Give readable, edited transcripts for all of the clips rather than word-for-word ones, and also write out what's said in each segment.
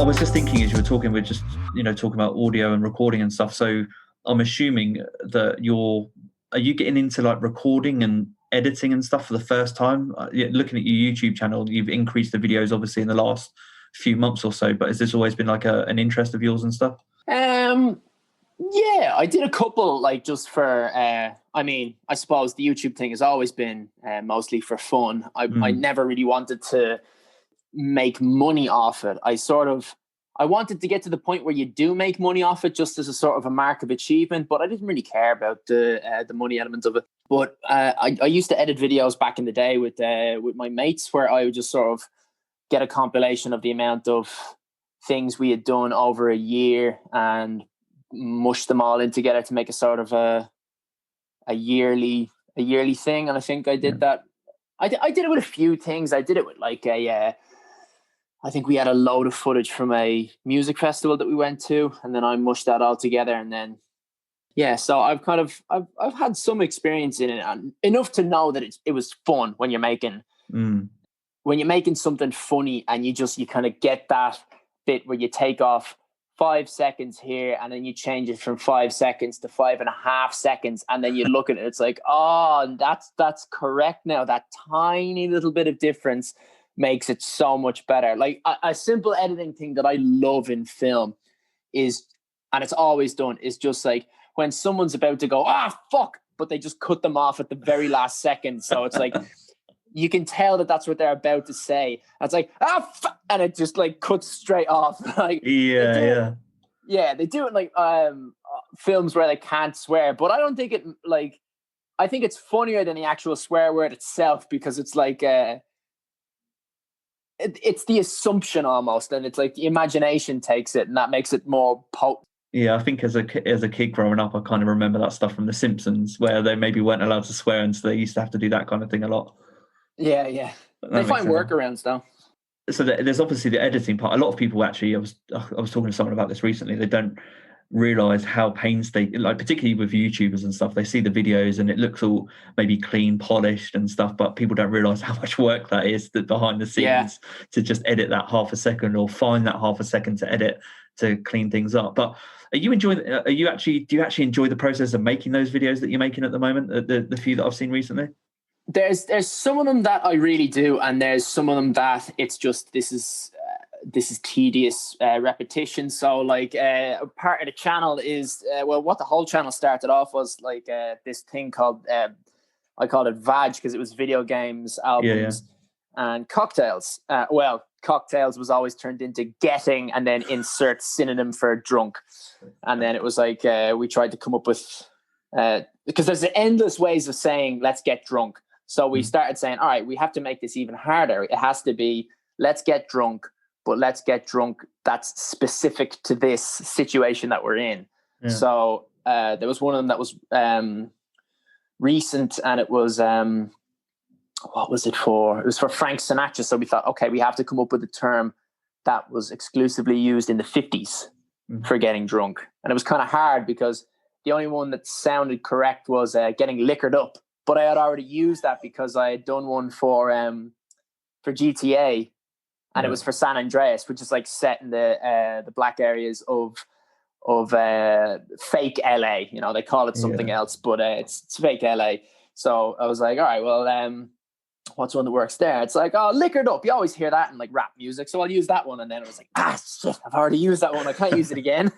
I was just thinking as you were talking, we're just, talking about audio and recording and stuff. So I'm assuming that are you getting into like recording and editing and stuff for the first time? Looking at your YouTube channel, you've increased the videos obviously in the last few months or so, but has this always been like an interest of yours and stuff? Yeah, I did a couple, like just for, I suppose the YouTube thing has always been mostly for fun. I never really wanted to make money off it. I wanted to get to the point where you do make money off it just as a sort of a mark of achievement, but I didn't really care about the money element of it. But I used to edit videos back in the day with my mates, where I would just sort of get a compilation of the amount of things we had done over a year and mush them all in together to make a sort of a yearly thing. And I think I did that. I did it with a few things. I did it with like I think we had a load of footage from a music festival that we went to, and then I mushed that all together. And then, so I've had some experience in it, and enough to know that it was fun when you're making something funny, and you kind of get that bit where you take off 5 seconds here, and then you change it from 5 seconds to 5.5 seconds, and then you look at it, it's like, oh, that's correct now. That tiny little bit of difference makes it so much better. Like a simple editing thing that I love in film is, and it's always done, is just like when someone's about to go, fuck, but they just cut them off at the very last second. So it's like, you can tell that that's what they're about to say. And it's like, and it just like cuts straight off. Like, yeah. They do it like films where they can't swear, but I don't think it like, I think it's funnier than the actual swear word itself, because it's like, it's the assumption almost, and it's like the imagination takes it, and that makes it more potent. Yeah, I think as a kid growing up, I kind of remember that stuff from The Simpsons, where they maybe weren't allowed to swear, and so they used to have to do that kind of thing a lot. Yeah. They find workarounds though. So there's obviously the editing part. A lot of people actually, I was talking to someone about this recently, they don't realize how painstaking, like particularly with YouTubers and stuff, they see the videos and it looks all maybe clean, polished and stuff, but people don't realize how much work that is behind the scenes to just edit that half a second, or find that half a second to edit to clean things up. But do you actually enjoy the process of making those videos that you're making at the moment, the few that I've seen recently? There's some of them that I really do, and there's some of them that it's just this is tedious repetition. So like part of the channel is what the whole channel started off was like this thing called I called it VAG, because it was video games, albums, and cocktails. Cocktails was always turned into getting, and then insert synonym for drunk. And then it was like we tried to come up with because there's endless ways of saying let's get drunk. So we started saying, all right, we have to make this even harder. It has to be let's get drunk, but let's get drunk that's specific to this situation that we're in. Yeah. So there was one of them that was recent, and it was what was it for? It was for Frank Sinatra. So we thought, okay, we have to come up with a term that was exclusively used in the 50s for getting drunk. And it was kind of hard because the only one that sounded correct was getting liquored up. But I had already used that because I had done one for GTA, and it was for San Andreas, which is like set in the black areas of fake LA. You know, they call it something else, but it's fake LA. So I was like, all right, well, what's one that works there? It's like, oh, liquored up. You always hear that in like rap music, so I'll use that one. And then it was like, shit, I've already used that one. I can't use it again.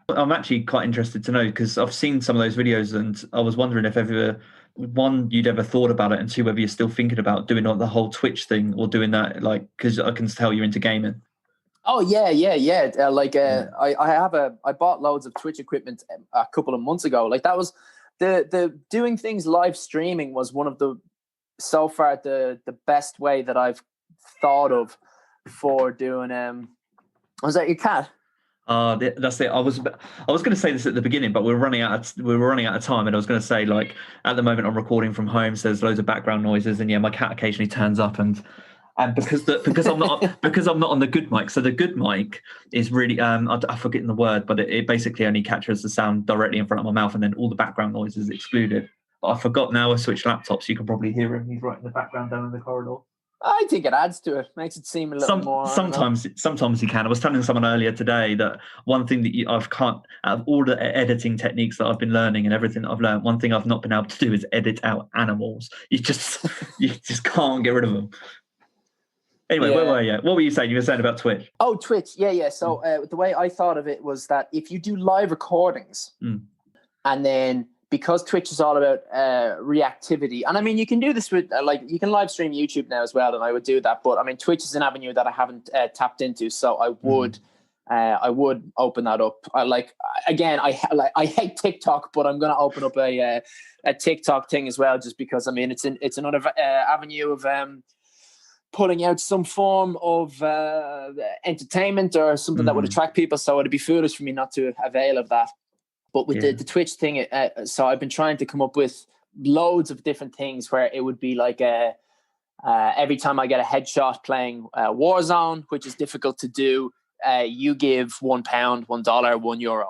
I'm actually quite interested to know, because I've seen some of those videos, and I was wondering if ever, one, you'd ever thought about it, and two, whether you're still thinking about doing the whole Twitch thing, or doing that, like, because I can tell you're into gaming. Oh yeah. I bought loads of Twitch equipment a couple of months ago. Like that was the doing things live streaming was one of the so far the best way that I've thought of for doing. Was that your cat? That's it. I was going to say this at the beginning, but we were running out of time, and I was going to say, like, at the moment I'm recording from home, so there's loads of background noises, and my cat occasionally turns up, and because I'm not on the good mic. So the good mic is really I'm forgetting the word, but it basically only captures the sound directly in front of my mouth, and then all the background noise is excluded. But I forgot now. I switched laptops. You can probably hear him. He's right in the background down in the corridor. I think it adds to it, makes it seem a little more. Sometimes you can. I was telling someone earlier today that one thing that I've can't, out of all the editing techniques that I've been learning and everything that I've learned, one thing I've not been able to do is edit out animals. You just can't get rid of them. Anyway, where were you? What were you saying? You were saying about Twitch. Oh, Twitch. Yeah. So the way I thought of it was that if you do live recordings, and then because Twitch is all about reactivity, and I mean, you can do this with you can live stream YouTube now as well, and I would do that. But I mean, Twitch is an avenue that I haven't tapped into, so I would open that up. I hate TikTok, but I'm going to open up a TikTok thing as well, just because I mean, it's another avenue of putting out some form of entertainment or something that would attract people. So it'd be foolish for me not to avail of that. But with the Twitch thing, so I've been trying to come up with loads of different things where it would be like every time I get a headshot playing Warzone, which is difficult to do, you give £1, $1, €1.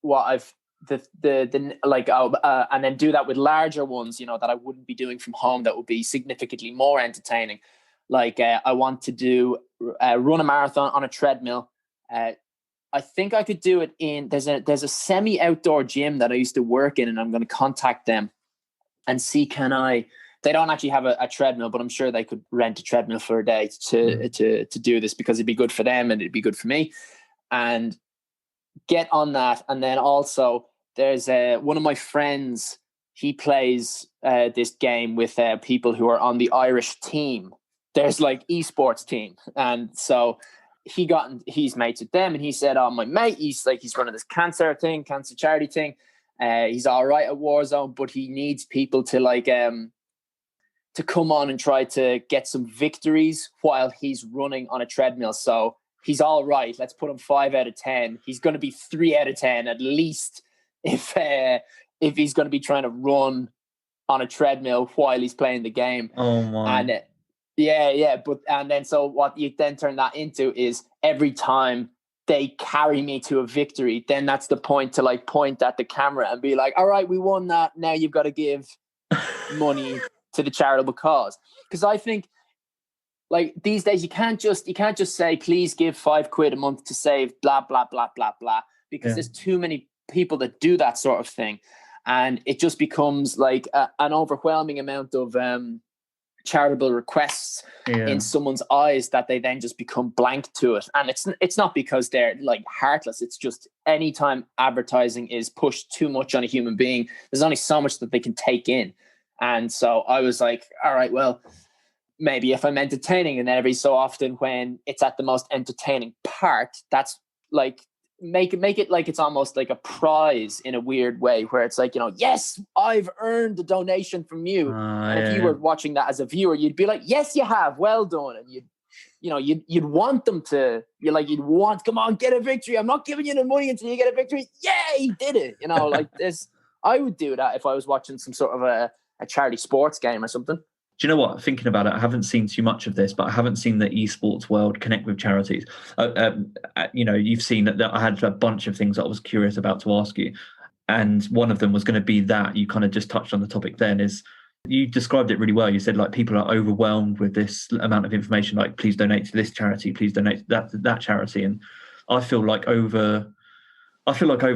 What I've and then do that with larger ones, that I wouldn't be doing from home. That would be significantly more entertaining. Like I want to do run a marathon on a treadmill. I think I could do it there's a semi-outdoor gym that I used to work in, and I'm going to contact them and see they don't actually have a treadmill, but I'm sure they could rent a treadmill for a day to do this, because it'd be good for them and it'd be good for me, and get on that. And then also there's one of my friends, he plays this game with people who are on the Irish team. There's like esports team. And so he's mates with them, and he said, oh, my mate, he's running this cancer charity thing. He's all right at Warzone, but he needs people to to come on and try to get some victories while he's running on a treadmill. So he's all right. Let's put him 5 out of 10. He's going to be 3 out of 10 at least if he's going to be trying to run on a treadmill while he's playing the game. Oh my! And and then so what you then turn that into is every time they carry me to a victory, then that's the point to point at the camera and be like, all right, we won that. Now you've got to give money to the charitable cause. Because I think these days you can't just say, please give £5 a month to save blah, blah, blah, blah, blah, because there's too many people that do that sort of thing. And it just becomes like an overwhelming amount of charitable requests in someone's eyes that they then just become blank to it. And it's not because they're heartless. It's just anytime advertising is pushed too much on a human being, there's only so much that they can take in. And so I was like, all right, well, maybe if I'm entertaining, and then every so often when it's at the most entertaining part, that's make it like it's almost like a prize in a weird way, where it's like, yes, I've earned a donation from you. And if you were watching that as a viewer, you'd be like, yes, you have, well done. And you'd want them to, come on, get a victory. I'm not giving you the money until you get a victory. Yeah, he did it. This, I would do that if I was watching some sort of a charity sports game or something. Do you know what? Thinking about it, I haven't seen too much of this, but I haven't seen the esports world connect with charities. You've seen that I had a bunch of things that I was curious about to ask you. And one of them was going to be that you kind of just touched on the topic then, is you described it really well. You said people are overwhelmed with this amount of information, please donate to this charity, please donate to that charity. And I feel like over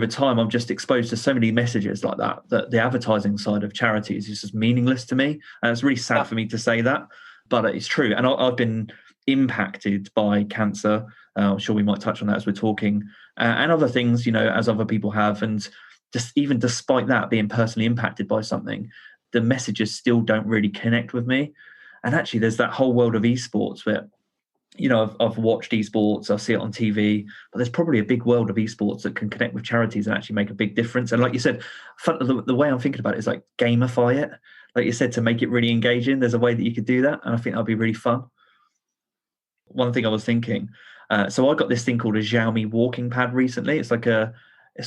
time, I'm just exposed to so many messages like that the advertising side of charities is just meaningless to me. And it's really sad for me to say that, but it's true. And I've been impacted by cancer. I'm sure we might touch on that as we're talking, and other things, as other people have. And just even despite that, being personally impacted by something, the messages still don't really connect with me. And actually, there's that whole world of esports where, I've watched esports, I see it on TV, but there's probably a big world of esports that can connect with charities and actually make a big difference. And like you said, the way I'm thinking about it is gamify it. Like you said, to make it really engaging, there's a way that you could do that. And I think that'd be really fun. One thing I was thinking, so I got this thing called a Xiaomi walking pad recently. It's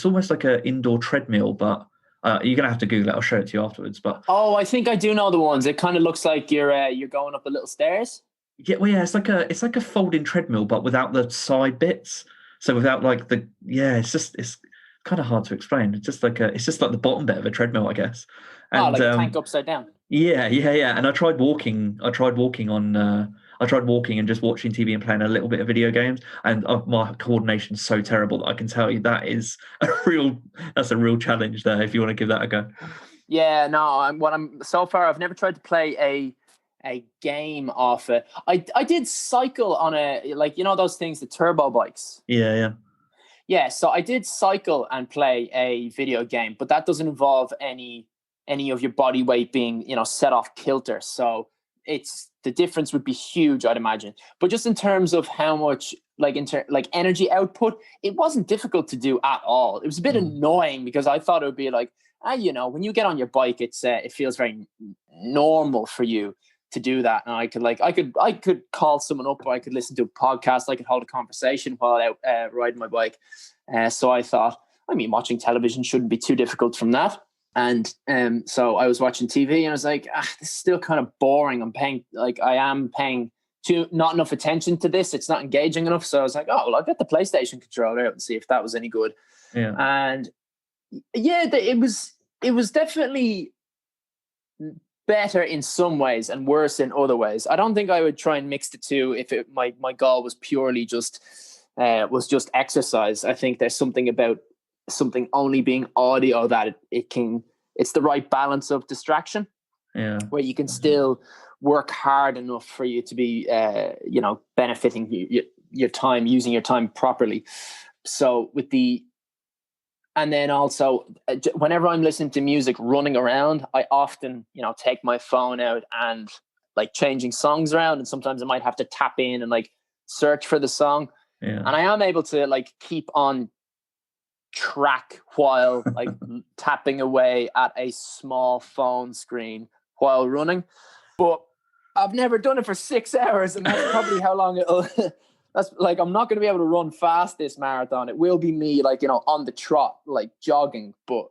almost like an indoor treadmill, but you're going to have to Google it. I'll show it to you afterwards. But I think I do know the ones. It kind of looks like you're going up a little stairs. Yeah, well, yeah, it's like a folding treadmill, but without the side bits. So without it's kind of hard to explain. It's just like the bottom bit of a treadmill, I guess. And, like a tank upside down. Yeah. And I tried walking. I tried walking and just watching TV and playing a little bit of video games. And my coordination's so terrible that I can tell you that's a real challenge there. If you want to give that a go. Yeah, no, I'm so far. I've never tried to play a game off it. I did cycle on a, like, you know, those things, the turbo bikes. Yeah. Yeah, so I did cycle and play a video game, but that doesn't involve any of your body weight being, you know, set off kilter. So it's, the difference would be huge, I'd imagine. But just in terms of how much, like, like energy output, it wasn't difficult to do at all. It was a bit annoying because I thought it would be like, you know, when you get on your bike, it feels very normal for you to do that. And I could call someone up, or I could listen to a podcast, I could hold a conversation while out riding my bike. So I thought, I mean, watching television shouldn't be too difficult from that. And so I was watching TV and I was like, this is still kind of boring. I am paying not enough attention to this. It's not engaging enough. So I was like, oh, well, I'll get the PlayStation controller out and see if that was any good. Yeah. And yeah, it was definitely better in some ways and worse in other ways. I don't think I would try and mix the two if my goal was purely just exercise. I think there's something about something only being audio that it's the right balance of distraction. Yeah. Where you can still work hard enough for you to be benefiting your time, using your time properly. So and then also, whenever I'm listening to music running around, I often, take my phone out and like changing songs around. And sometimes I might have to tap in and like search for the song. Yeah. And I am able to like keep on track while like tapping away at a small phone screen while running. But I've never done it for 6 hours. And that's probably how long it'll... That's like, I'm not going to be able to run fast this marathon. It will be me like, on the trot, like jogging. But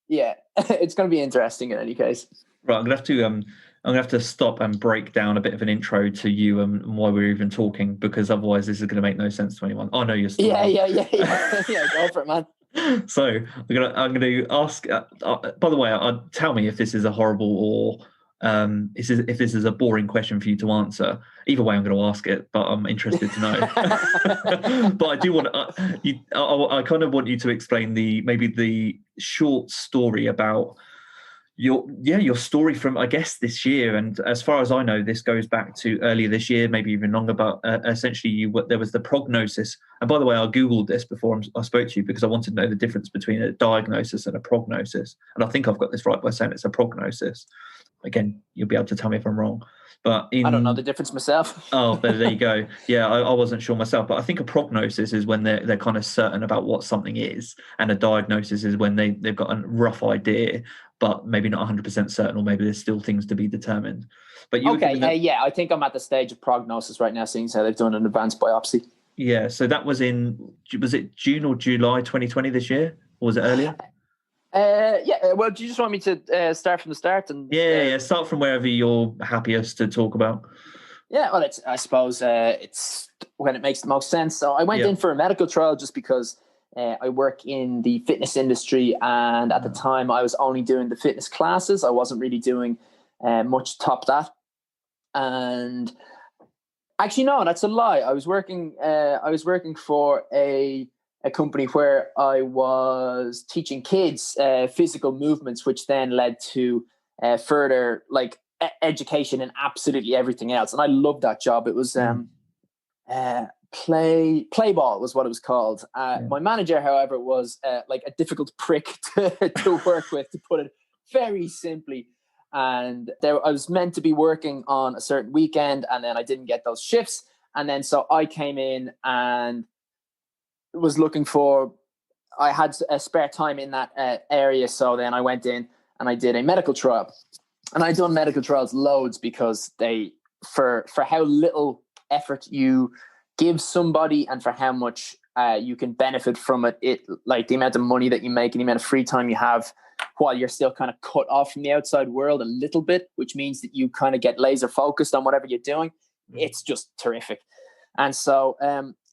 yeah, it's going to be interesting in any case. Right. I'm going to have to stop and break down a bit of an intro to you and why we're even talking, because otherwise this is going to make no sense to anyone. I know your story. Yeah. Go for it, man. So I'm going to ask, by the way, tell me if this is a horrible or if this is a boring question for you to answer. Either way, I'm going to ask it, but I'm interested to know. But I do want I kind of want you to explain maybe the short story about your story from, I guess, this year. And as far as I know, this goes back to earlier this year, maybe even longer. But essentially, there was the prognosis. And by the way, I Googled this before I spoke to you because I wanted to know the difference between a diagnosis and a prognosis. And I think I've got this right by saying it's a prognosis. Again, you'll be able to tell me if I'm wrong. But I don't know the difference myself. Oh, there you go. Yeah, I wasn't sure myself. But I think a prognosis is when they're kind of certain about what something is. And a diagnosis is when they've got a rough idea, but maybe not 100% certain, or maybe there's still things to be determined. But I think I'm at the stage of prognosis right now, seeing how they've done an advanced biopsy. Yeah, so that was it June or July 2020 this year? Or was it earlier? Well, do you just want me to start from the start? And start from wherever you're happiest to talk about. Yeah, well, I suppose it's when it makes the most sense. So I went in for a medical trial just because I work in the fitness industry, and at the time I was only doing the fitness classes. I wasn't really doing much top that. And actually, no, that's a lie. I was working for a company where I was teaching kids physical movements, which then led to further like education and absolutely everything else. And I loved that job. It was play ball was what it was called. My manager, however, was like a difficult prick to work with, to put it very simply. And I was meant to be working on a certain weekend, and then I didn't get those shifts. And then so I came in and was looking for, I had a spare time in that area. So then I went in and I did a medical trial. And I'd done medical trials loads because for how little effort you give somebody and for how much you can benefit from it, like the amount of money that you make and the amount of free time you have while you're still kind of cut off from the outside world a little bit, which means that you kind of get laser focused on whatever you're doing. It's just terrific. And so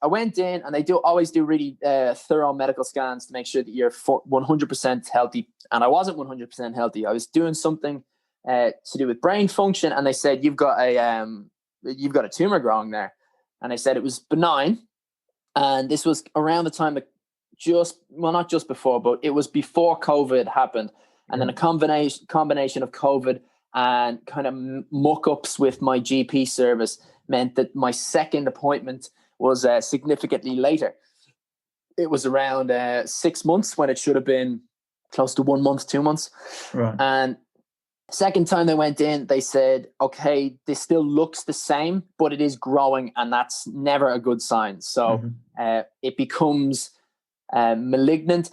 I went in, and they always do really thorough medical scans to make sure that you're 100% healthy. And I wasn't 100% healthy. I was doing something to do with brain function, and they said you've got a tumor growing there, and I said it was benign, and this was around the time that not just before, but it was before COVID happened, and then a combination of COVID and kind of muck-ups with my GP service meant that my second appointment was significantly later. It was around 6 months when it should have been close to 1 month, 2 months. Right. And second time they went in, they said, okay, this still looks the same, but it is growing, and that's never a good sign. So it becomes malignant.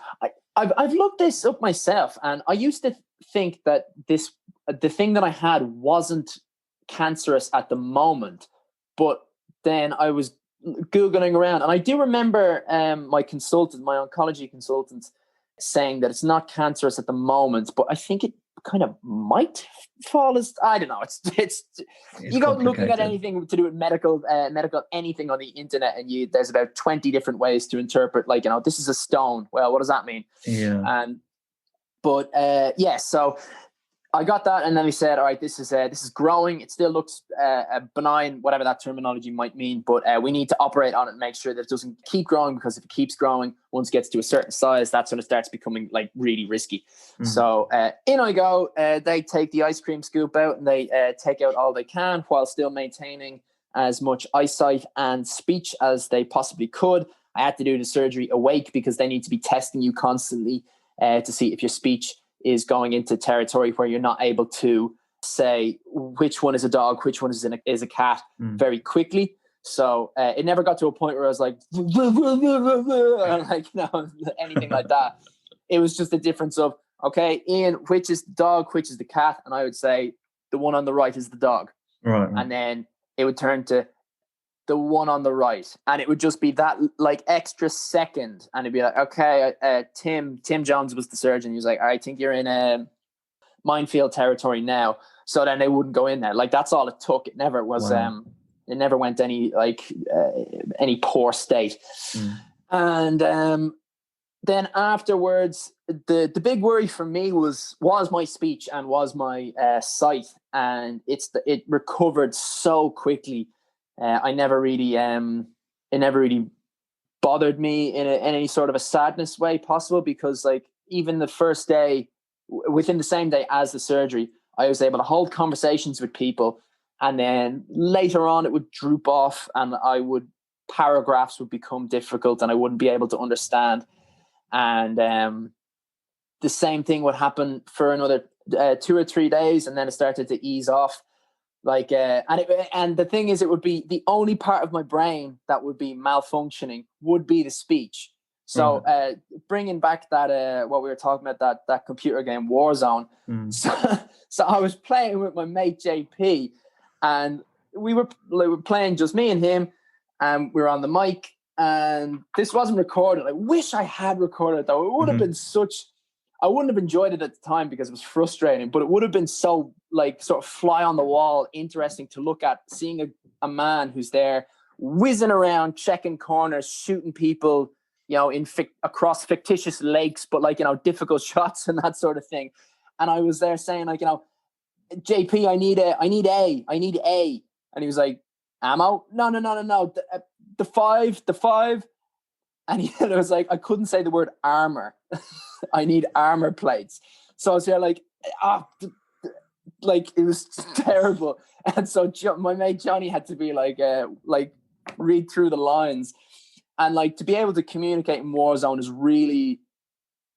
I've looked this up myself, and I used to think that the thing that I had wasn't cancerous at the moment, but then I was Googling around, and I do remember my oncology consultant, saying that it's not cancerous at the moment, but I think it kind of might fall as, I don't know. It's you go looking at anything to do with medical anything on the internet, and there's about 20 different ways to interpret, like, this is a stone. Well, what does that mean? Yeah. So I got that, and then we said, all right, this is growing. It still looks benign, whatever that terminology might mean, but we need to operate on it and make sure that it doesn't keep growing, because if it keeps growing, once it gets to a certain size, that's when it starts becoming like really risky. So in I go. They take the ice cream scoop out, and they take out all they can while still maintaining as much eyesight and speech as they possibly could. I had to do the surgery awake, because they need to be testing you constantly to see if your speech is going into territory where you're not able to say which one is a dog, which one is a cat very quickly. So it never got to a point where I was like, anything like that. It was just a difference of, okay, Iain, which is the dog, which is the cat? And I would say the one on the right is the dog. Right. And then it would turn to the one on the right, and it would just be that like extra second, and it'd be like, okay, Tim Jones was the surgeon. He was like, I think you're in minefield territory now. So then they wouldn't go in there. Like, that's all it took. It never was. Wow. It never went any poor state. And then afterwards, the big worry for me was my speech and was my sight, and it recovered so quickly. It never really bothered me in any sort of a sadness way possible, because like even the first day, within the same day as the surgery, I was able to hold conversations with people, and then later on it would droop off, and paragraphs would become difficult, and I wouldn't be able to understand. And the same thing would happen for another 2 or 3 days, and then it started to ease off. Like, and the thing is, it would be the only part of my brain that would be malfunctioning would be the speech. So, bringing back that, what we were talking about, that computer game Warzone. So I was playing with my mate JP, and we were playing just me and him, and we were on the mic, and this wasn't recorded. I wish I had recorded it, though. It would have been I wouldn't have enjoyed it at the time because it was frustrating, but it would have been so like sort of fly on the wall, interesting to look at, seeing a man who's there whizzing around, checking corners, shooting people, across fictitious lakes, but difficult shots and that sort of thing. And I was there saying JP, I need A. And he was like, ammo? No. The five. And he was like, I couldn't say the word armor. I need armor plates. So I was there like, it was terrible. And so my mate Johnny had to be like read through the lines, and like to be able to communicate in Warzone is really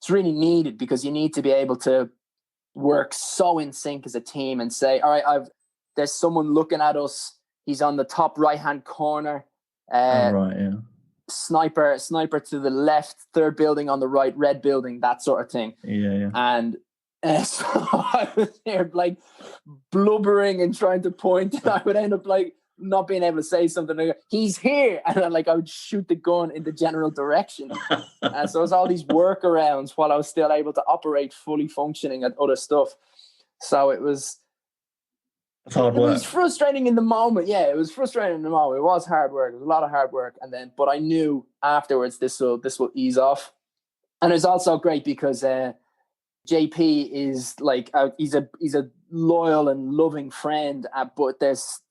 needed, because you need to be able to work so in sync as a team and say, all right, there's someone looking at us. He's on the top right hand corner. Right, yeah. Sniper to the left, third building on the right, red building, that sort of thing. Yeah. And so I was there like blubbering and trying to point, and I would end up like not being able to say something like, he's here, and then I would shoot the gun in the general direction. And so it was all these workarounds while I was still able to operate fully functioning at other stuff. So it was hard work. It was frustrating in the moment. Yeah, it was frustrating in the moment. It was hard work. It was a lot of hard work. But I knew afterwards this will ease off. And it was also great because JP is like he's a loyal and loving friend, but there's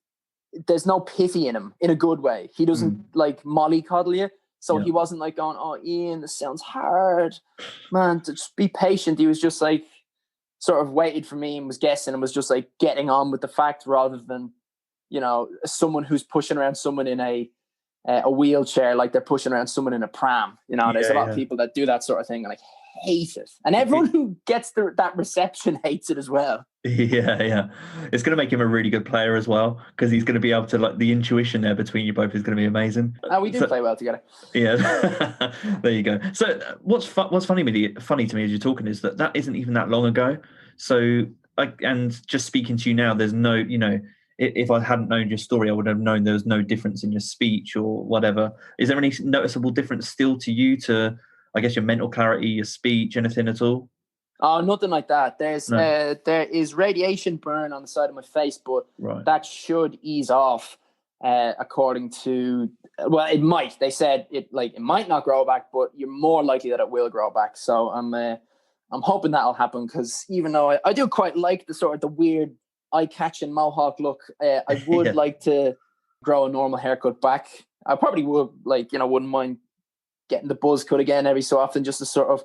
no pity in him in a good way. He doesn't like mollycoddle you. So he wasn't like going, oh, Iain, this sounds hard, man, to just be patient. He was just like sort of waited for me and was guessing and was just like getting on with the fact rather than, you know, someone who's pushing around someone in a wheelchair like they're pushing around someone in a pram. You know, there's a lot of people that do that sort of thing and I hate it. And everyone who gets that reception hates it as well. Yeah. It's going to make him a really good player as well, because he's going to be able to, like, the intuition there between you both is going to be amazing. We do play well together. Yeah, there you go. So what's funny to me as you're talking is that isn't even that long ago. So, and just speaking to you now, there's no, you know, if I hadn't known your story, I would have known there was no difference in your speech or whatever. Is there any noticeable difference still to you, to, I guess, your mental clarity, your speech, anything at all? Oh, nothing like that. There is radiation burn on the side of my face, but that should ease off. According to, well, it might. They said it might not grow back, but you're more likely that it will grow back. So I'm hoping that'll happen, because even though I do quite like the weird eye-catching mohawk look, I would like to grow a normal haircut back. I probably would, wouldn't mind getting the buzz cut again every so often, just to sort of,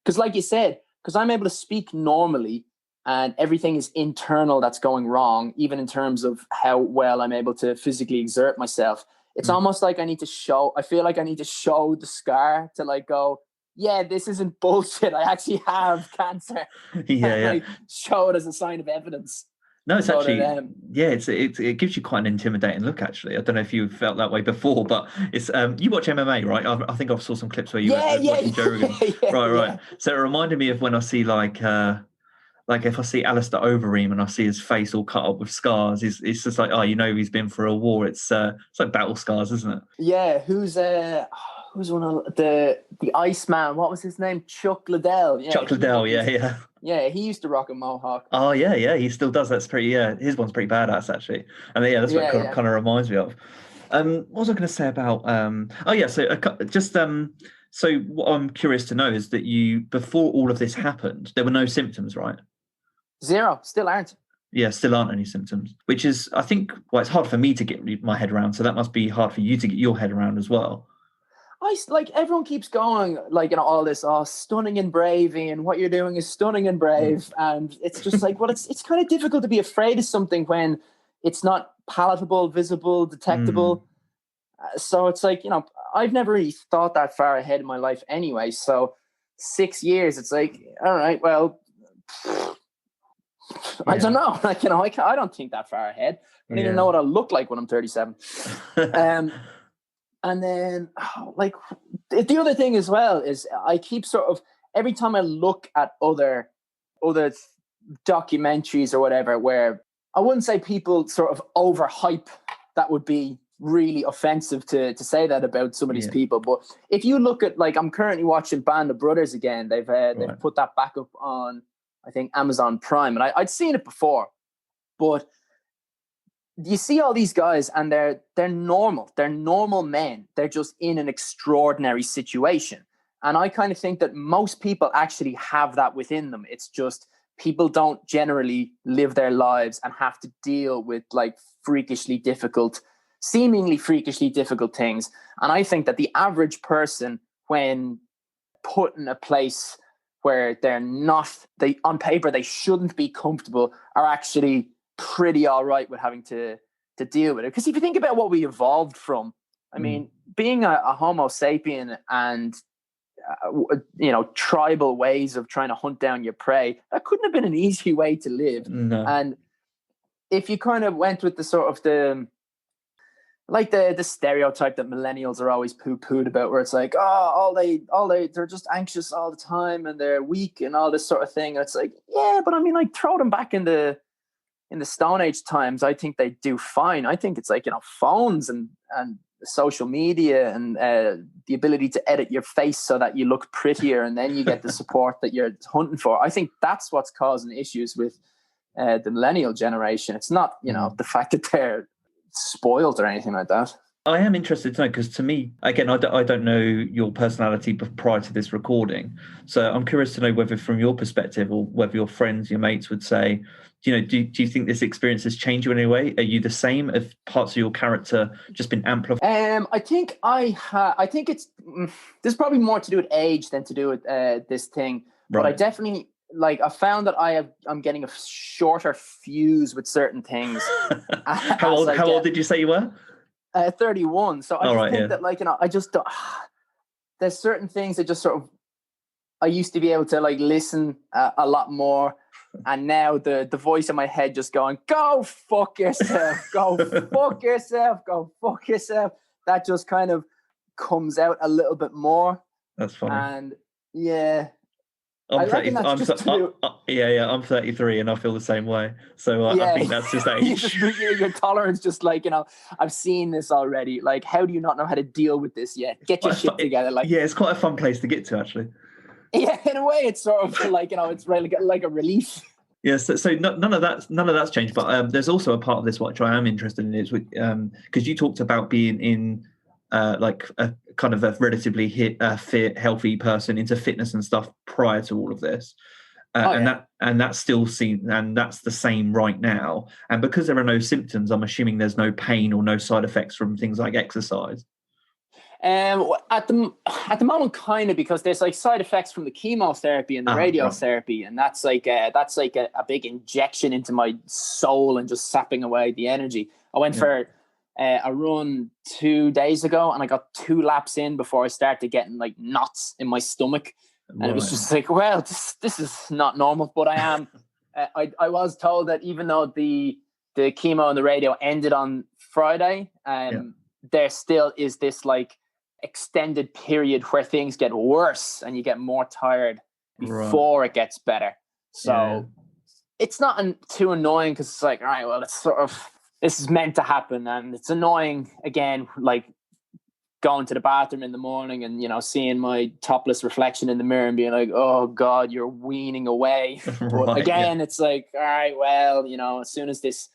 because like you said, because I'm able to speak normally and everything is internal that's going wrong, even in terms of how well I'm able to physically exert myself. It's almost like I feel like I need to show the scar to like go, yeah, this isn't bullshit. I actually have cancer. Like, show it as a sign of evidence. No, it's actually, it gives you quite an intimidating look, actually. I don't know if you felt that way before, but it's, you watch MMA, right? I think I saw some clips where you were watching Joe Rogan. Right. Yeah. So it reminded me of when I see like if I see Alistair Overeem and I see his face all cut up with scars, it's just like, oh, you know, he's been for a war. It's like battle scars, isn't it? Yeah. Who's one of the Iceman? What was his name? Chuck Liddell. Yeah, Chuck Liddell. Yeah. Yeah, he used to rock a mohawk. Oh yeah, he still does. That's pretty. Yeah, his one's pretty badass actually. And that's what it kind of reminds me of. What was I going to say about? So what I'm curious to know is that you, before all of this happened, there were no symptoms, right? Zero. Still aren't. Yeah, still aren't any symptoms. Which is, I think, it's hard for me to get my head around. So that must be hard for you to get your head around as well. Everyone keeps going, all this, stunning and brave, and what you're doing is stunning and brave. And it's just like, well, it's kind of difficult to be afraid of something when it's not palatable, visible, detectable. So it's like, I've never really thought that far ahead in my life anyway. So 6 years, it's like, all right, well, I don't know. I don't think that far ahead. I don't even know what I'll look like when I'm 37. And then, the other thing as well is I keep sort of, every time I look at other documentaries or whatever, where I wouldn't say people sort of overhype, that would be really offensive to say that about some of these people. But if you look at, I'm currently watching Band of Brothers again. They've put that back up on, I think, Amazon Prime. And I'd seen it before, but you see all these guys and they're normal. They're normal men. They're just in an extraordinary situation. And I kind of think that most people actually have that within them. It's just people don't generally live their lives and have to deal with seemingly freakishly difficult things. And I think that the average person, when put in a place where on paper, they shouldn't be comfortable, are actually pretty all right with having to deal with it. Because if you think about what we evolved from, I mean, being a Homo sapien and tribal ways of trying to hunt down your prey, that couldn't have been an easy way to live. No. And if you kind of went with the sort of the stereotype that millennials are always poo-pooed about, where it's like, they're just anxious all the time and they're weak and all this sort of thing. And it's like, yeah, but I mean, throw them back in the Stone Age times, I think they do fine. I think it's phones and social media and the ability to edit your face so that you look prettier and then you get the support that you're hunting for. I think that's what's causing issues with the millennial generation. It's not, the fact that they're spoiled or anything like that. I am interested to know, because to me, again, I don't know your personality prior to this recording. So I'm curious to know whether from your perspective, or whether your friends, your mates would say do you think this experience has changed you in any way? Are you the same? Have parts of your character just been amplified? I think I think it's there's probably more to do with age than to do with this thing. But I definitely I found that I'm getting a shorter fuse with certain things. How old did you say you were? 31. So I just think that I just don't, there's certain things that just sort of I used to be able to listen a lot more. And now the voice in my head just going, go fuck yourself, go fuck yourself, go fuck yourself. That just kind of comes out a little bit more. That's funny. And yeah, I'm 33 and I feel the same way. So I think that's just age. Your tolerance just I've seen this already. How do you not know how to deal with this yet? Get your shit together. It's quite a fun place to get to, actually. Yeah, in a way, it's sort of it's really like a relief. Yes, so none of that's changed. But there's also a part of this which I am interested in, is because you talked about being in a kind of a relatively fit, healthy person into fitness and stuff prior to all of this, that's still seen, and that's the same right now. And because there are no symptoms, I'm assuming there's no pain or no side effects from things like exercise. At the moment, kind of, because there's side effects from the chemotherapy and the radiotherapy, and that's a big injection into my soul and just sapping away the energy. I went for a run 2 days ago, and I got 2 laps in before I started getting knots in my stomach, and it was just well, this is not normal. But I am. I was told that even though the chemo and the radio ended on Friday, there still is this extended period where things get worse and you get more tired before it gets better. So it's not too annoying, because it's all right, well, it's sort of, this is meant to happen. And it's annoying, again, going to the bathroom in the morning and, seeing my topless reflection in the mirror and being like, oh God, you're weaning away. But again, it's all right, well, as soon as this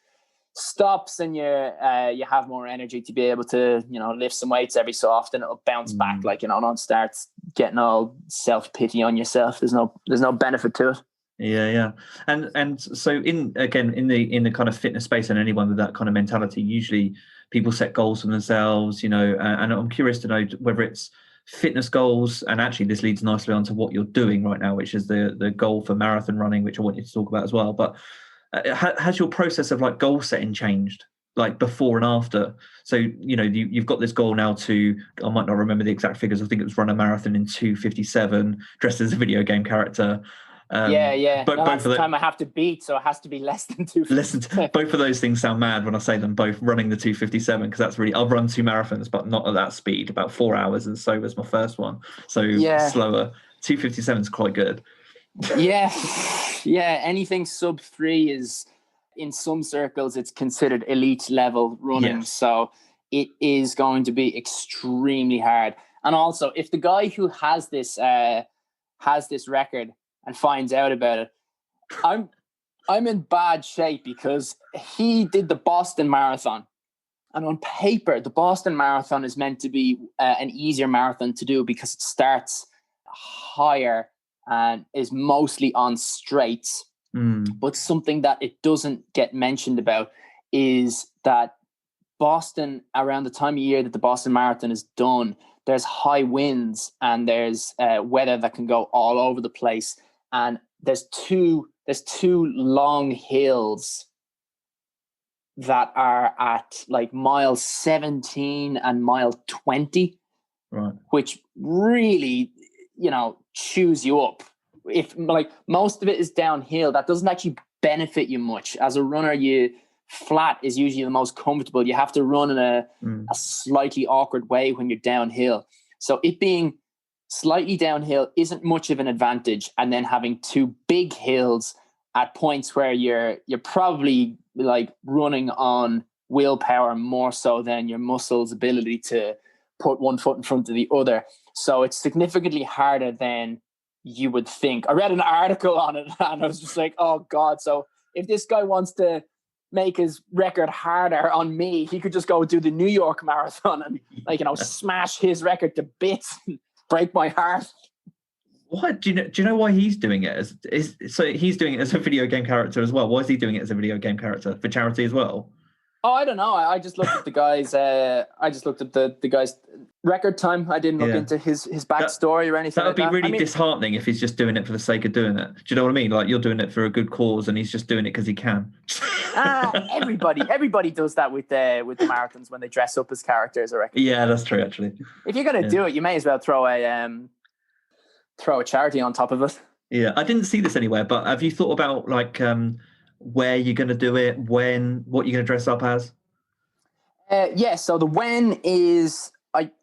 stops and you have more energy to be able to lift some weights every so often, it'll bounce back. Don't start getting all self-pity on yourself. There's no benefit to it. And so in the kind of fitness space, and anyone with that kind of mentality, usually people set goals for themselves, and I'm curious to know whether it's fitness goals, and actually this leads nicely onto what you're doing right now, which is the goal for marathon running, which I want you to talk about as well. But has your process of goal setting changed, before and after? So you've got this goal now to, I might not remember the exact figures, I think it was run a marathon in 2:57, dressed as a video game character. But that's the time I have to beat, so it has to be less than 2:57. Both of those things sound mad when I say them, both running the 2:57, because that's really, I've run 2 marathons but not at that speed, about 4 hours, and so was my first one, so slower. 2:57 is quite good. Anything sub 3 is, in some circles, it's considered elite level running. So it is going to be extremely hard. And also, if the guy who has this record and finds out about it, I'm in bad shape, because he did the Boston Marathon, and on paper the Boston Marathon is meant to be an easier marathon to do, because it starts higher and is mostly on straights. But something that it doesn't get mentioned about is that Boston, around the time of year that the Boston Marathon is done, there's high winds and there's weather that can go all over the place. And there's two long hills that are at mile 17 and mile 20, which really, chews you up. If most of it is downhill, that doesn't actually benefit you much. As a runner, flat is usually the most comfortable. You have to run in a slightly awkward way when you're downhill. So it being slightly downhill isn't much of an advantage. And then having 2 big hills at points where you're probably running on willpower more so than your muscles' ability to put one foot in front of the other. So it's significantly harder than you would think. I read an article on it and I was just like, oh God. So if this guy wants to make his record harder on me, he could just go do the New York Marathon and smash his record to bits and break my heart. Why do you know why he's doing it? So he's doing it as a video game character as well. Why is he doing it as a video game character for charity as well? Oh, I don't know. I just looked at the guy's. I just looked at the guy's record time. I didn't look into his backstory or anything. That would like be really disheartening if he's just doing it for the sake of doing it. Do you know what I mean? Like, you're doing it for a good cause, and he's just doing it because he can. Everybody does that with the marathons when they dress up as characters, I reckon. Yeah, that's true. Actually, if you're gonna do it, you may as well throw a charity on top of it. Yeah, I didn't see this anywhere, but have you thought about like where you're going to do it, what you're going to dress up as? So the when is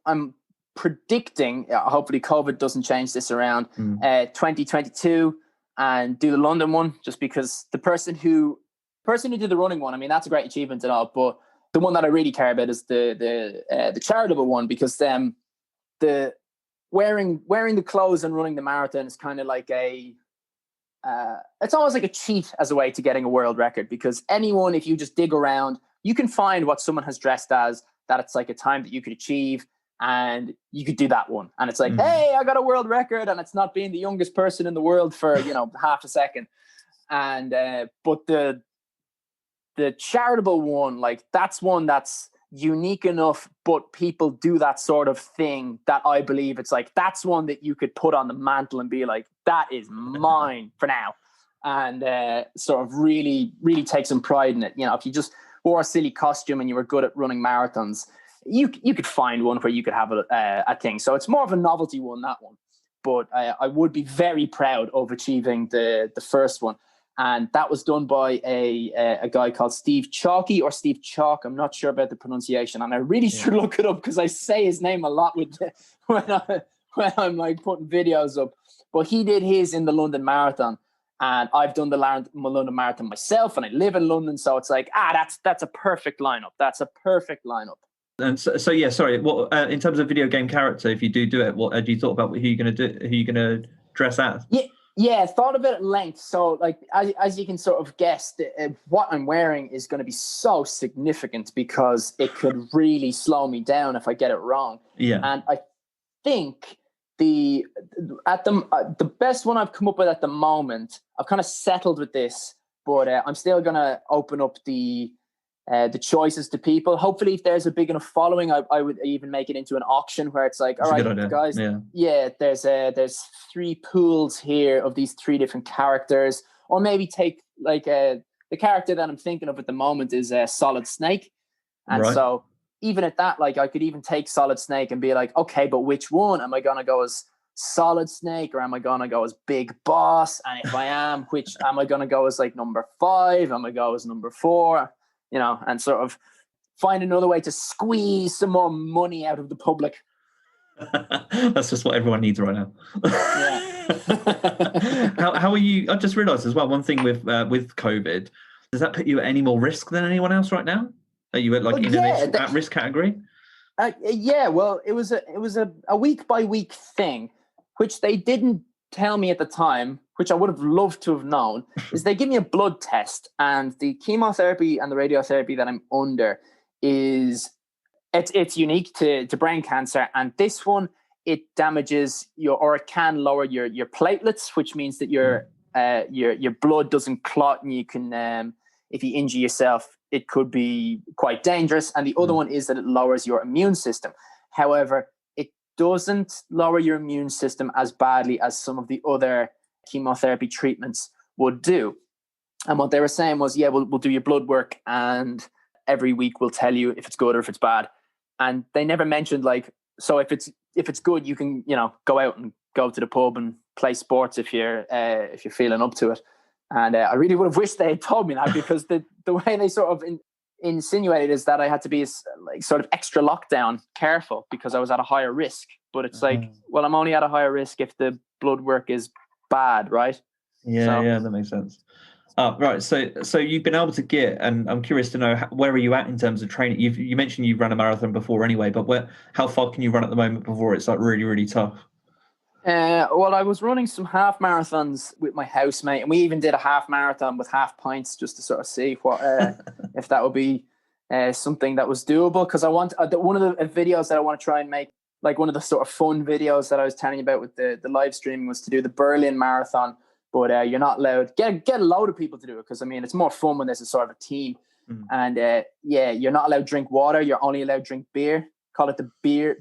I'm predicting. Hopefully, COVID doesn't change this around. 2022, and do the London one, just because the person who did the running one. I mean, that's a great achievement and all, but the one that I really care about is the charitable one, because the wearing the clothes and running the marathon is kind of like it's almost like a cheat as a way to getting a world record, because anyone, if you just dig around, you can find what someone has dressed as, that it's like a time that you could achieve, and you could do that one. And it's like, hey, I got a world record, and it's not being the youngest person in the world for, half a second. And, but the charitable one, like, that's one that's unique enough, but people do that sort of thing that I believe it's like, that's one that you could put on the mantle and be like, that is mine for now. And sort of really, really take some pride in it. If you just wore a silly costume and you were good at running marathons, you could find one where you could have a thing. So it's more of a novelty one, that one. But I would be very proud of achieving the first one. And that was done by a guy called Steve Chalky, or Steve Chalk. I'm not sure about the pronunciation, and I really should look it up, because I say his name a lot when I'm like putting videos up. But he did his in the London Marathon, and I've done the London Marathon myself, and I live in London, so it's like, that's a perfect lineup. That's a perfect lineup. And so yeah, sorry. What in terms of video game character, if you do it, what have you thought about? Who you're going to do? Who you're going to dress as? Yeah, thought of it at length. So, like, as you can sort of guess, what I'm wearing is going to be so significant, because it could really slow me down if I get it wrong. Yeah. And I think the best one I've come up with at the moment, I've kind of settled with this, but I'm still going to open up the choices to people. Hopefully, if there's a big enough following, I would even make it into an auction where it's like, all right, guys, there's 3 pools here of these 3 different characters, or maybe take like the character that I'm thinking of at the moment is Solid Snake, and so even at that, like, I could even take Solid Snake and be like, okay, but which one am I gonna go as? Solid Snake, or am I gonna go as Big Boss? And if I am, which am I gonna go as, like, number 5? Am I go as number 4? And sort of find another way to squeeze some more money out of the public. That's just what everyone needs right now. Yeah. How are you? I just realised as well, one thing with COVID, does that put you at any more risk than anyone else right now? Are you at an at-risk category? Yeah, well, it was a week-by-week thing, which they didn't tell me at the time, which I would have loved to have known, is they give me a blood test, and the chemotherapy and the radiotherapy that I'm under it's unique to brain cancer. And this one, it damages it can lower your platelets, which means that your blood doesn't clot, and you can, if you injure yourself, it could be quite dangerous. And the other one is that it lowers your immune system. However, it doesn't lower your immune system as badly as some of the other chemotherapy treatments would do. And what they were saying was, we'll do your blood work, and every week we'll tell you if it's good or if it's bad. And they never mentioned, like, so if it's good, you can, go out and go to the pub and play sports if you're feeling up to it. And I really would have wished they had told me that, because the way they sort of insinuated is that I had to be like sort of extra lockdown careful because I was at a higher risk. But it's like, well, I'm only at a higher risk if the blood work is bad, right? Yeah, that makes sense. Right. So you've been able to get, and I'm curious to know, where are you at in terms of training? You mentioned you've run a marathon before anyway, but how far can you run at the moment before it's like really, really tough? Well, I was running some half marathons with my housemate, and we even did a half marathon with half pints just to sort of see what if that would be something that was doable. Because I want one of the videos that I want to try and make like one of the sort of fun videos that I was telling you about with the live streaming was to do the Berlin Marathon, but you're not allowed, get a load of people to do it, because I mean, it's more fun when there's a sort of a team. And yeah, you're not allowed to drink water, you're only allowed to drink beer. Call it the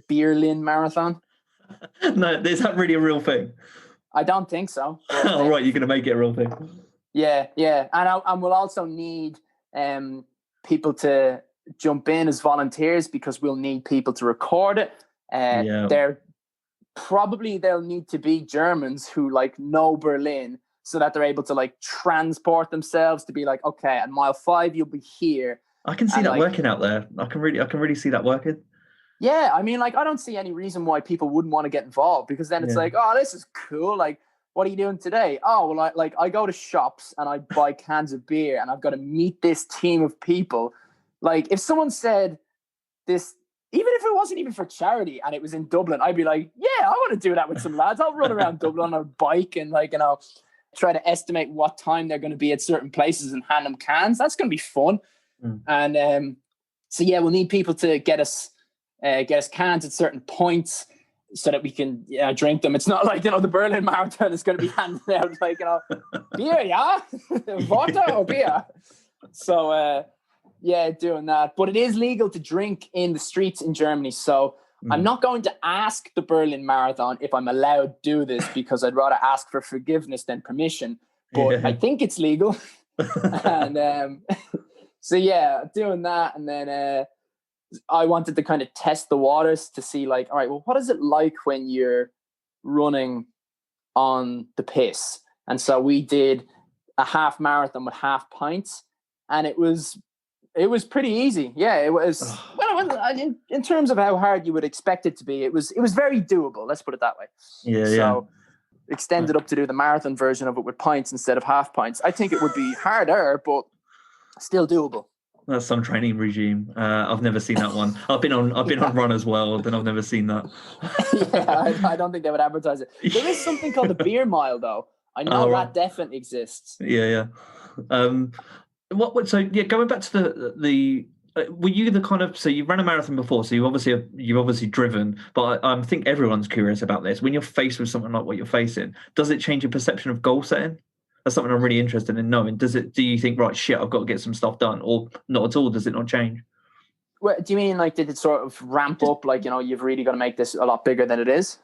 Berlin Marathon. No, is that really a real thing? I don't think so. Oh, right, you're going to make it a real thing. Yeah. And we'll also need people to jump in as volunteers, because we'll need people to record it. They'll need to be Germans who like know Berlin, so that they're able to like transport themselves to be like, okay, at mile 5 you'll be here. I can see that working out there. I can really see that working. Yeah, I mean, like, I don't see any reason why people wouldn't want to get involved, because then it's like, oh, this is cool. Like, what are you doing today? Oh, well, I go to shops and I buy cans of beer, and I've got to meet this team of people. Like, if someone said this, even if it wasn't even for charity and it was in Dublin, I'd be like, yeah, I want to do that with some lads. I'll run around Dublin on a bike and, like, you know, try to estimate what time they're going to be at certain places and hand them cans. That's going to be fun. And so, yeah, we'll need people to get us cans at certain points so that we can drink them. It's not like, you know, the Berlin Marathon is going to be handed out like, you know, beer, yeah? Water or beer? So, yeah, doing that. But it is legal to drink in the streets in Germany. So I'm not going to ask the Berlin Marathon if I'm allowed to do this, because I'd rather ask for forgiveness than permission. But I think it's legal. And so, yeah, doing that. And then I wanted to kind of test the waters to see, like, all right, well, what is it like when you're running on the piss? And so we did a half marathon with half pints, and it was pretty easy. Yeah, it was. Well, in terms of how hard you would expect it to be, it was very doable. Let's put it that way. So extended up to do the marathon version of it with pints instead of half pints. I think it would be harder, but still doable. That's some training regime. I've never seen that one. I've been on Runner's World, and I've never seen that. Yeah, I don't think they would advertise it. There is something called the beer mile, though. I know that definitely exists. Yeah. So going back to the were you the kind of, so you've run a marathon before, so you've obviously driven, but I think everyone's curious about this. When you're faced with something like what you're facing, does it change your perception of goal setting? That's something I'm really interested in knowing. Do you think, right, shit, I've got to get some stuff done, or not at all? Does it not change? Well, do you mean like, did it sort of ramp up? Like, you know, you've really got to make this a lot bigger than it is?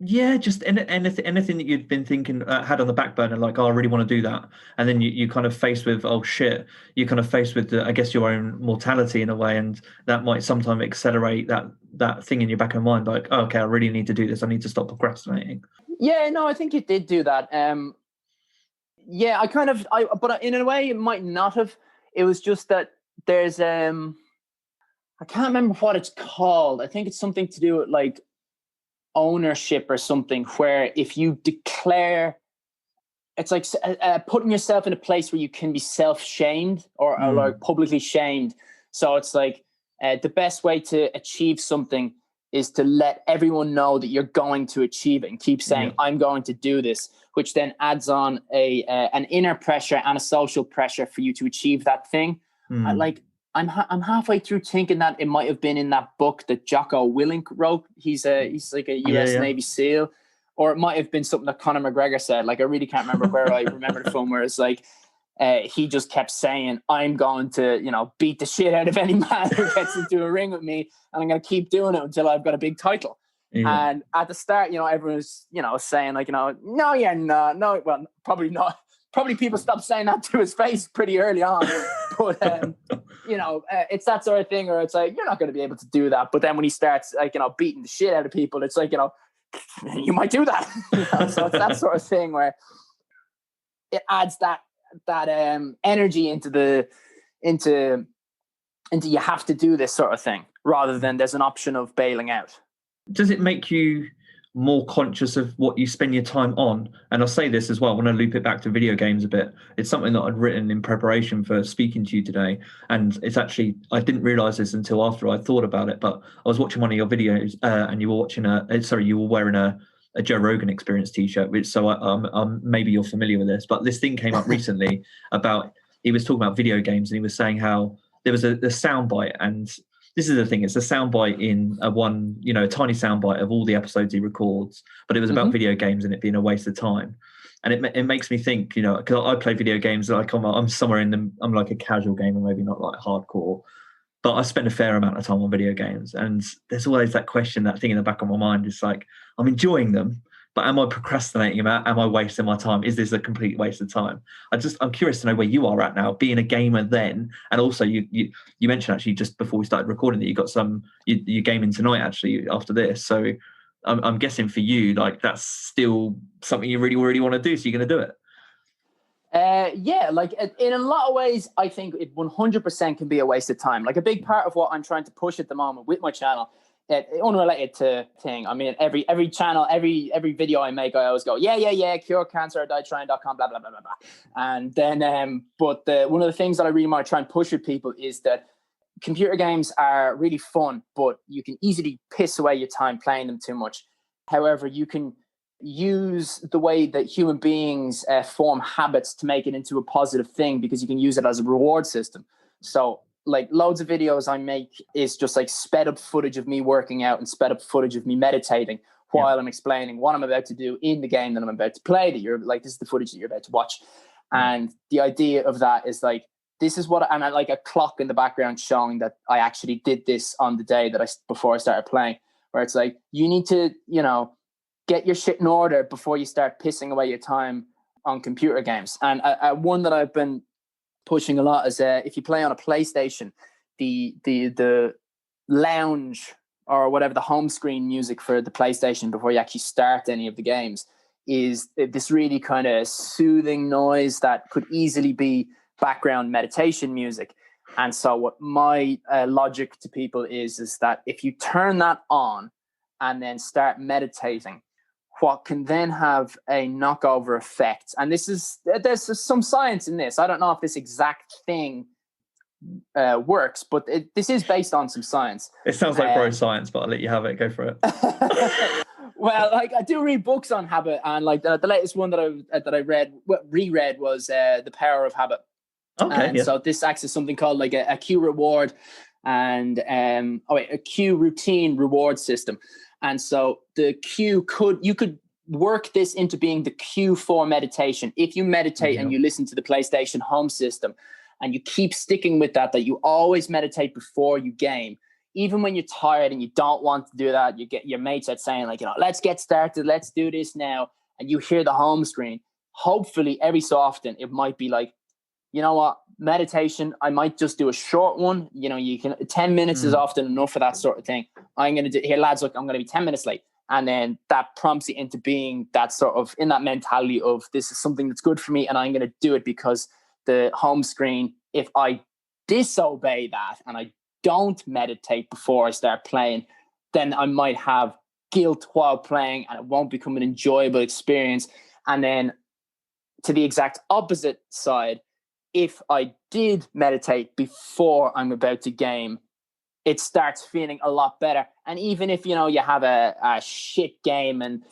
Yeah, just anything that you'd been thinking, had on the back burner, like, oh, I really want to do that. And then you kind of faced with, oh shit, you're kind of faced with, I guess, your own mortality in a way. And that might sometimes accelerate that thing in your back of mind, like, oh, okay, I really need to do this. I need to stop procrastinating. Yeah, no, I think it did do that. Yeah, but in a way it might not have. It was just that there's, I can't remember what it's called. I think it's something to do with like ownership or something, where if you declare, it's like putting yourself in a place where you can be self-shamed or like publicly shamed. So it's like the best way to achieve something is to let everyone know that you're going to achieve it and keep saying, I'm going to do this, which then adds on an inner pressure and a social pressure for you to achieve that thing. I'm halfway through thinking that it might have been in that book that Jocko Willink wrote. He's like a US Navy SEAL, or it might have been something that Conor McGregor said. Like, I really can't remember where I remember the film where it's like, he just kept saying, I'm going to, you know, beat the shit out of any man who gets into a ring with me, and I'm going to keep doing it until I've got a big title. Yeah. And at the start, you know, everyone's, you know, saying like, you know, no, you're not. No, well, probably not. Probably people stopped saying that to his face pretty early on. But, you know, it's that sort of thing where it's like, you're not going to be able to do that. But then when he starts, like, you know, beating the shit out of people, it's like, you know, you might do that. You know? So it's that sort of thing where it adds that energy into you have to do this sort of thing, rather than there's an option of bailing out. Does it make you more conscious of what you spend your time on? And I'll say this as well, I want to loop it back to video games a bit. It's something that I'd written in preparation for speaking to you today. And it's actually, I didn't realize this until after I thought about it, but I was watching one of your videos and you were wearing a Joe Rogan Experience t-shirt, which, so maybe you're familiar with this, but this thing came up recently about, he was talking about video games, and he was saying how there was a soundbite, and this is the thing. It's a soundbite in a tiny soundbite of all the episodes he records, but it was about video games and it being a waste of time. And it makes me think, because I play video games, like I'm somewhere in them. I'm like a casual gamer, maybe not like hardcore, but I spend a fair amount of time on video games. And there's always that question, that thing in the back of my mind is like, I'm enjoying them, but am I procrastinating about? Am I wasting my time? Is this a complete waste of time? I'm curious to know where you are at now, being a gamer then, and also you mentioned actually just before we started recording that you got you're gaming tonight actually after this. So I'm guessing for you, like that's still something you really, really want to do. So you're going to do it. Yeah, like in a lot of ways, I think it 100% can be a waste of time. Like a big part of what I'm trying to push at the moment with my channel, unrelated to thing. I mean, every channel, every video I make, I always go, yeah, cure cancer, dietrying.com, blah, blah, blah, blah, blah. And then, but one of the things that I really want to try and push with people is that computer games are really fun, but you can easily piss away your time playing them too much. However, you can use the way that human beings form habits to make it into a positive thing, because you can use it as a reward system. So like loads of videos I make is just like sped up footage of me working out and sped up footage of me meditating while I'm explaining what I'm about to do in the game that I'm about to play, that you're like, this is the footage that you're about to watch. And the idea of that is like, this is what, and I like a clock in the background showing that I actually did this on the day that before I started playing, where it's like, you need to, get your shit in order before you start pissing away your time on computer games. And one that I've been pushing a lot is if you play on a PlayStation, the lounge or whatever, the home screen music for the PlayStation before you actually start any of the games is this really kind of soothing noise that could easily be background meditation music. And so what my logic to people is that if you turn that on and then start meditating, what can then have a knockover effect, and there's some science in this. I don't know if this exact thing works, but this is based on some science. It sounds like bro science, but I'll let you have it. Go for it. Well, like I do read books on habit, and like the latest one that I reread was The Power of Habit. Okay. And so this acts as something called like a cue reward and a cue routine reward system. And so the cue you could work this into being the cue for meditation. If you meditate and you listen to the PlayStation home system and you keep sticking with that you always meditate before you game, even when you're tired and you don't want to do that, you get your mates at saying like, let's get started, let's do this now. And you hear the home screen. Hopefully every so often it might be like, you know what, meditation, I might just do a short one. You can 10 minutes is often enough for that sort of thing. I'm going to do here, lads, look, I'm going to be 10 minutes late. And then that prompts you into being that sort of in that mentality of this is something that's good for me. And I'm going to do it because the home screen, if I disobey that and I don't meditate before I start playing, then I might have guilt while playing and it won't become an enjoyable experience. And then to the exact opposite side, if I did meditate before I'm about to game, it starts feeling a lot better. And even if, you have a shit game and,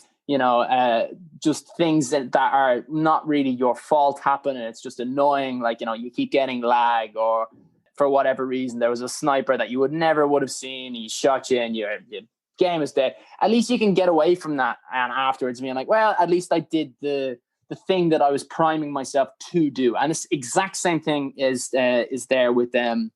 just things that are not really your fault happen and it's just annoying, like, you keep getting lag or for whatever reason, there was a sniper that you would have seen, he shot you and your game is dead. At least you can get away from that. And afterwards being like, well, at least I did the thing that I was priming myself to do. And this exact same thing is there with the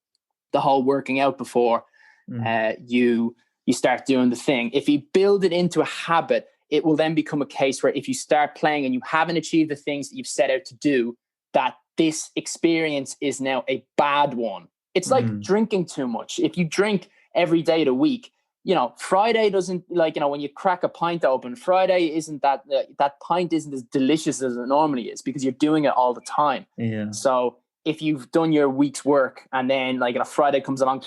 whole working out before you start doing the thing. If you build it into a habit, it will then become a case where if you start playing and you haven't achieved the things that you've set out to do, that this experience is now a bad one. It's like drinking too much. If you drink every day of the week, Friday doesn't, like, when you crack a pint open, Friday isn't that pint isn't as delicious as it normally is because you're doing it all the time. Yeah. So if you've done your week's work and then like a Friday comes along,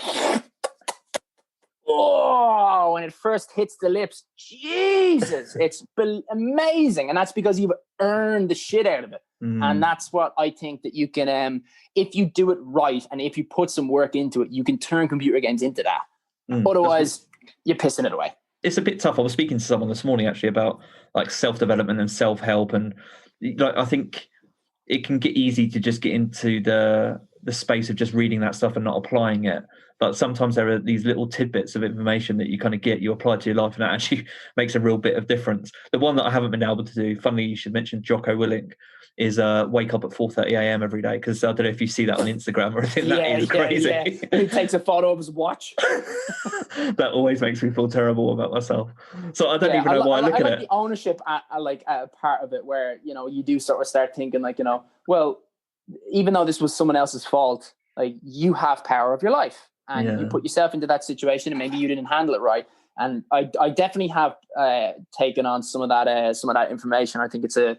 when it first hits the lips, Jesus, it's amazing. And that's because you've earned the shit out of it. And that's what I think that you can, if you do it right and if you put some work into it, you can turn computer games into that. Otherwise, you're pissing it away. It's a bit tough. I was speaking to someone this morning actually about like self-development and self-help, and like I think it can get easy to just get into the the space of just reading that stuff and not applying it. But sometimes there are these little tidbits of information that you kind of get, you apply to your life, and that actually makes a real bit of difference. The one that I haven't been able to do, funnily you should mention Jocko Willink, is wake up at 4:30 a.m. every day, because I don't know if you see that on Instagram or anything. That is crazy. Yeah. He takes a photo of his watch. That always makes me feel terrible about myself. So I don't even know why I look at it. The ownership at a part of it where, you know, you do sort of start thinking like, you know, well, even though this was someone else's fault, like, you have power of your life, and you put yourself into that situation, and maybe you didn't handle it right. And I definitely have taken on some of that information. I think it's a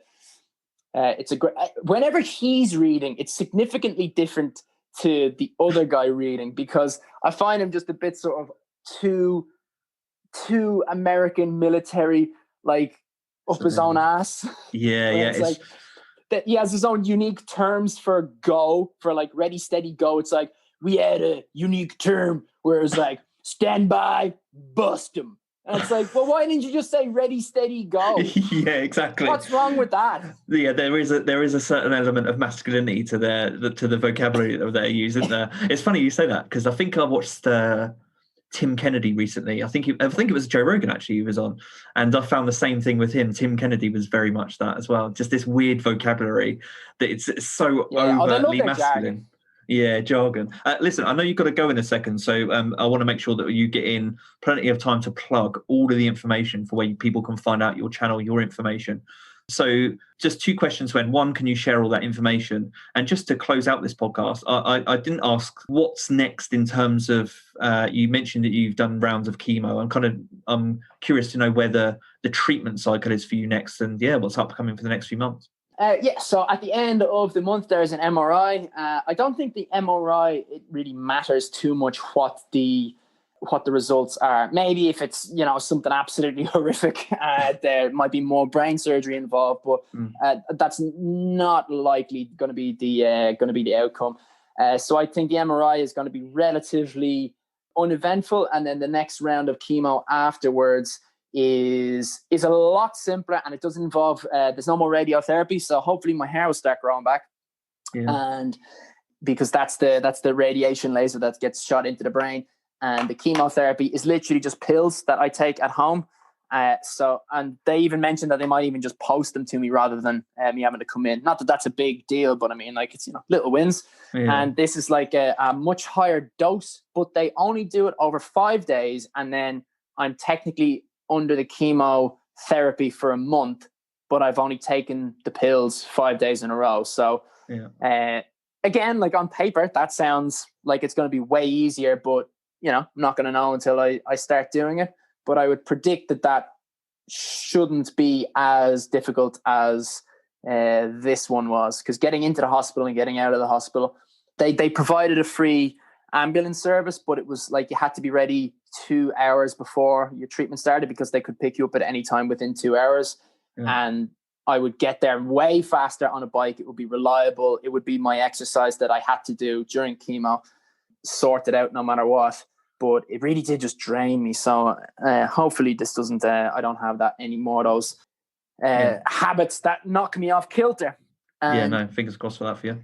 great. Whenever he's reading, it's significantly different to the other guy reading, because I find him just a bit sort of too American military, like up his own ass. Yeah. It's like that he has his own unique terms for go, for like ready, steady, go. It's like, we had a unique term where it's like stand by, bust him. And it's like, well, why didn't you just say ready, steady, go? Yeah, exactly. What's wrong with that? Yeah, there is a certain element of masculinity to the vocabulary that they use, isn't there? It's funny you say that, because I think I watched Tim Kennedy recently. I think it was Joe Rogan actually he was on, and I found the same thing with him. Tim Kennedy was very much that as well. Just this weird vocabulary that it's so overtly masculine. Jargon. Yeah, jargon. Listen, I know you've got to go in a second, so I want to make sure that you get in plenty of time to plug all of the information for where people can find out your channel, your information. So just two questions, when one, can you share all that information? And just to close out this podcast, I didn't ask what's next in terms of, you mentioned that you've done rounds of chemo. I'm curious to know where the treatment cycle is for you next, and what's upcoming for the next few months. So at the end of the month, there's an MRI. I don't think the MRI, it really matters too much what the results are. Maybe if it's, you know, something absolutely horrific, there might be more brain surgery involved, but that's not likely going to be the outcome. So I think the MRI is going to be relatively uneventful, and then the next round of chemo afterwards is a lot simpler, and it doesn't involve there's no more radiotherapy, so hopefully my hair will start growing back. And because that's the radiation laser that gets shot into the brain, and the chemotherapy is literally just pills that I take at home. And they even mentioned that they might even just post them to me rather than me having to come in. Not that that's a big deal, but I mean, like, it's, you know, little wins. And this is like a much higher dose, but they only do it over 5 days, and then I'm technically under the chemotherapy for a month, but I've only taken the pills 5 days in a row. So again, like, on paper, that sounds like it's going to be way easier, but, you know, I'm not going to know until I start doing it. But I would predict that shouldn't be as difficult as this one was, because getting into the hospital and getting out of the hospital, they provided a free ambulance service, but it was like you had to be ready 2 hours before your treatment started, because they could pick you up at any time within 2 hours. And I would get there way faster on a bike. It would be reliable. It would be my exercise that I had to do during chemo, sorted out no matter what. But it really did just drain me. So hopefully this doesn't, I don't have that anymore, those habits that knock me off kilter. And fingers crossed for that for you.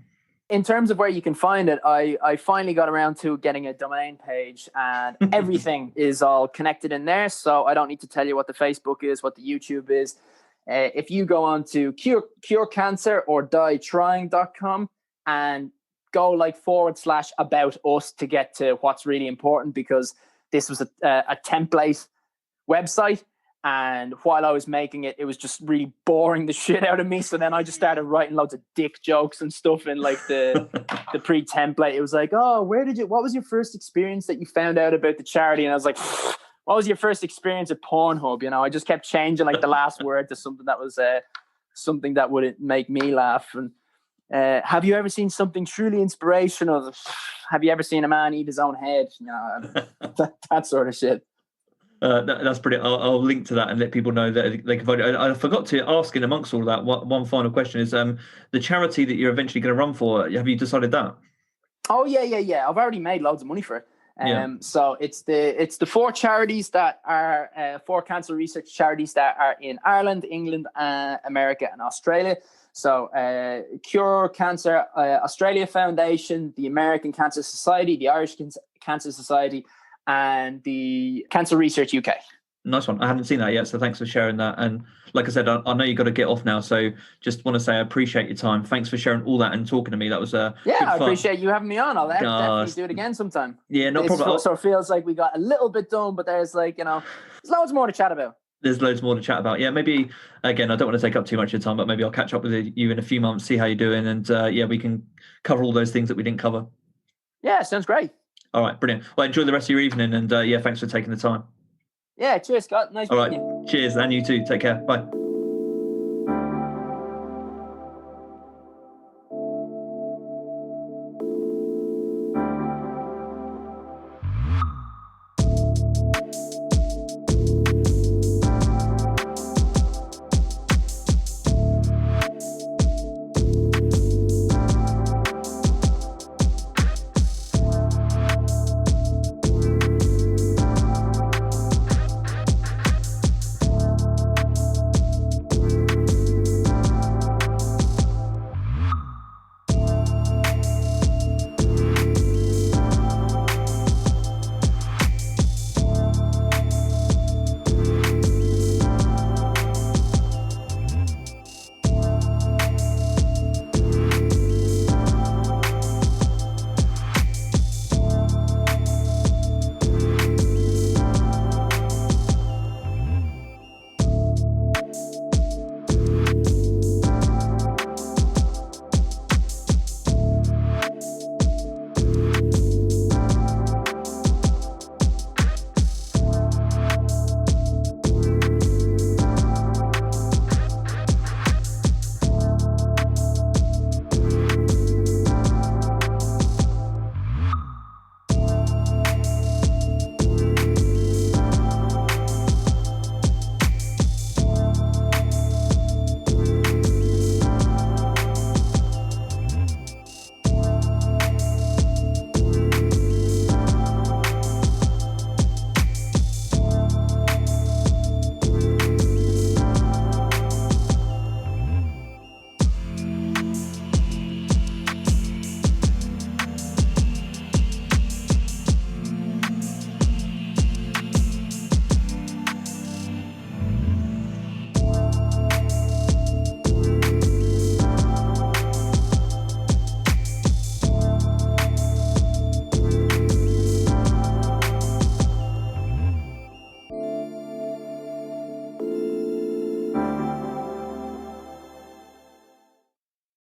In terms of where you can find it, I finally got around to getting a domain page, and everything is all connected in there. So I don't need to tell you what the Facebook is, what the YouTube is. If you go on to curecancerordieTrying.com and go like /about us to get to what's really important, because this was a template website. And while I was making it, it was just really boring the shit out of me. So then I just started writing loads of dick jokes and stuff in like the pre-template. It was like, oh, what was your first experience that you found out about the charity? And I was like, what was your first experience at Pornhub? You know, I just kept changing like the last word to something that was something that would make me laugh. And have you ever seen something truly inspirational? Have you ever seen a man eat his own head? You know, that sort of shit. That's brilliant. I'll link to that and let people know that they can vote. I forgot to ask, in amongst all of that, one final question is the charity that you're eventually going to run for. Have you decided that? Oh yeah. I've already made loads of money for it. So it's the 4 charities that are 4 cancer research charities that are in Ireland, England, America, and Australia. So Cure Cancer Australia Foundation, the American Cancer Society, the Irish Cancer Society, and the Cancer Research UK. Nice one. I haven't seen that yet, so thanks for sharing that. And like I said, I know you've got to get off now, so just want to say I appreciate your time. Thanks for sharing all that and talking to me. That was I appreciate you having me on. I'll definitely do it again sometime. Yeah, no problem. So it feels like we got a little bit done, but there's there's loads more to chat about. There's loads more to chat about. Yeah, maybe, again, I don't want to take up too much of your time, but maybe I'll catch up with you in a few months, see how you're doing, and we can cover all those things that we didn't cover. Yeah, sounds great. All right, brilliant. Well, enjoy the rest of your evening, and thanks for taking the time. Yeah, cheers, Scott. Nice meeting you. Cheers, and you too. Take care. Bye.